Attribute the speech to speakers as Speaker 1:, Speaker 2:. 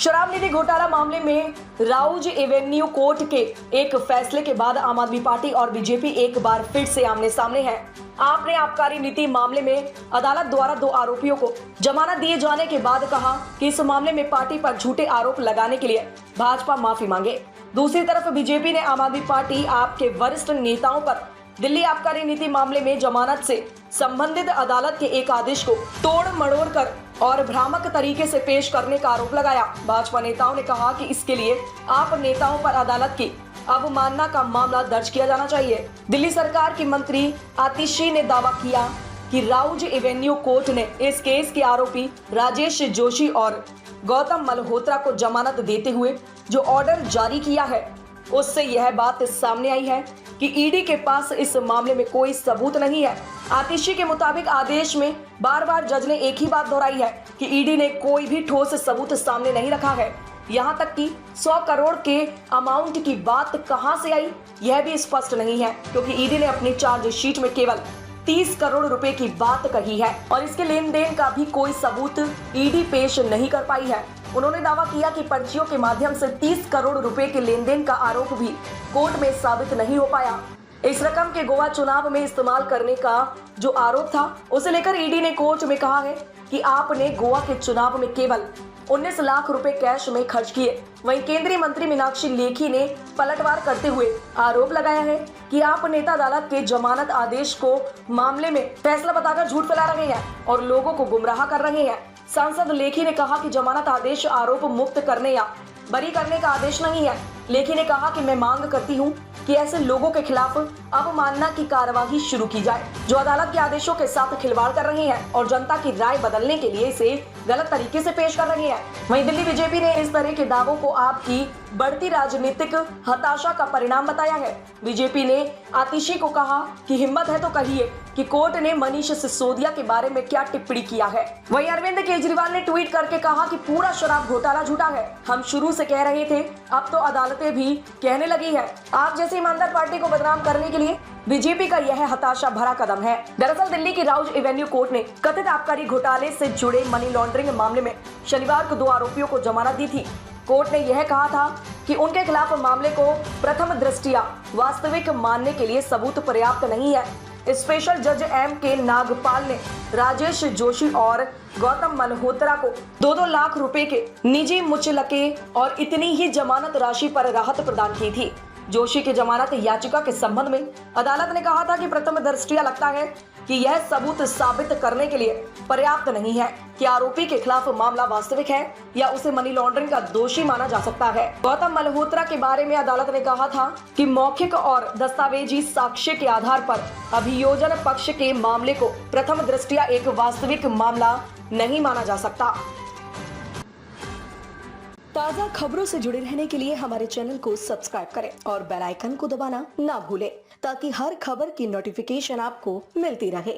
Speaker 1: शराब नीति घोटाला मामले में राउज एवेन्यू कोर्ट के एक फैसले के बाद आम आदमी पार्टी और बीजेपी एक बार फिर से आमने सामने है। आपने आबकारी नीति मामले में अदालत द्वारा 2 आरोपियों को जमानत दिए जाने के बाद कहा कि इस मामले में पार्टी पर झूठे आरोप लगाने के लिए भाजपा माफी मांगे। दूसरी तरफ बीजेपी ने आम आदमी पार्टी आप के वरिष्ठ नेताओं पर दिल्ली आबकारी नीति मामले में जमानत से संबंधित अदालत के एक आदेश को तोड़ मड़ोड़ कर और भ्रामक तरीके से पेश करने का आरोप लगाया। भाजपा नेताओं ने कहा कि इसके लिए आप नेताओं पर अदालत की अवमानना का मामला दर्ज किया जाना चाहिए। दिल्ली सरकार की मंत्री आतिशी ने दावा किया कि राउज एवेन्यू कोर्ट ने इस केस के आरोपी राजेश जोशी और गौतम मल्होत्रा को जमानत देते हुए जो ऑर्डर जारी किया है उससे यह बात सामने आई है कि ईडी के पास इस मामले में कोई सबूत नहीं है। आतिशी के मुताबिक आदेश में बार बार जज ने एक ही बात दोहराई है कि ईडी ने कोई भी ठोस सबूत सामने नहीं रखा है। यहाँ तक कि 100 करोड़ के अमाउंट की बात कहां से आई यह भी स्पष्ट नहीं है, क्योंकि ईडी ने अपनी चार्जशीट में केवल 30 करोड़ रुपए की बात कही है और इसके लेन देन का भी कोई सबूत ईडी पेश नहीं कर पाई है। उन्होंने दावा किया कि पर्चियों के माध्यम से 30 करोड़ रुपए के लेन देन का आरोप भी कोर्ट में साबित नहीं हो पाया। इस रकम के गोवा चुनाव में इस्तेमाल करने का जो आरोप था उसे लेकर ईडी ने कोर्ट में कहा है कि आपने गोवा के चुनाव में केवल 19 लाख रुपए कैश में खर्च किए। वहीं केंद्रीय मंत्री मीनाक्षी लेखी ने पलटवार करते हुए आरोप लगाया है कि आप नेता अदालत के जमानत आदेश को मामले में फैसला बताकर झूठ फैला रहे हैं और लोगों को गुमराह कर रहे हैं। सांसद लेखी ने कहा कि जमानत आदेश आरोप मुक्त करने या बरी करने का आदेश नहीं है। लेखी ने कहा कि मैं मांग करती हूं कि ऐसे लोगों के खिलाफ अवमानना की कार्यवाही शुरू की जाए जो अदालत के आदेशों के साथ खिलवाड़ कर रहे हैं और जनता की राय बदलने के लिए इसे गलत तरीके से पेश कर रहे हैं। वहीं दिल्ली बीजेपी ने इस तरह के दावों को आपकी बढ़ती राजनीतिक हताशा का परिणाम बताया है। बीजेपी ने आतिशी को कहा कि हिम्मत है तो कहिए कि कोर्ट ने मनीष सिसोदिया के बारे में क्या टिप्पणी किया है। वहीं अरविंद केजरीवाल ने ट्वीट करके कहा कि पूरा शराब घोटाला झूठा है। हम शुरू से कह रहे थे, अब तो अदालतें भी कहने लगी है। आप जैसी ईमानदार पार्टी को बदनाम करने के लिए बीजेपी का यह हताशा भरा कदम है। दरअसल दिल्ली की राउज एवेन्यू कोर्ट ने कथित आबकारी घोटाले से जुड़े मनी लॉन्ड्रिंग मामले में शनिवार को 2 आरोपियों को जमानत दी थी। कोर्ट ने यह कहा था कि उनके खिलाफ मामले को प्रथम दृष्टया वास्तविक मानने के लिए सबूत पर्याप्त नहीं है। स्पेशल जज M.K. नागपाल ने राजेश जोशी और गौतम मल्होत्रा को 2-2 लाख रुपए के निजी मुचलके और इतनी ही जमानत राशि पर राहत प्रदान की थी। जोशी की जमानत याचिका के संबंध में अदालत ने कहा था कि प्रथम दृष्टया लगता है कि यह सबूत साबित करने के लिए पर्याप्त नहीं है कि आरोपी के खिलाफ मामला वास्तविक है या उसे मनी लॉन्ड्रिंग का दोषी माना जा सकता है। गौतम मल्होत्रा के बारे में अदालत ने कहा था कि मौखिक और दस्तावेजी साक्ष्य के आधार पर अभियोजन पक्ष के मामले को प्रथम दृष्टया एक वास्तविक मामला नहीं माना जा सकता। ताज़ा खबरों से जुड़े रहने के लिए हमारे चैनल को सब्सक्राइब करें और बेल आइकन को दबाना ना भूलें ताकि हर खबर की नोटिफिकेशन आपको मिलती रहे।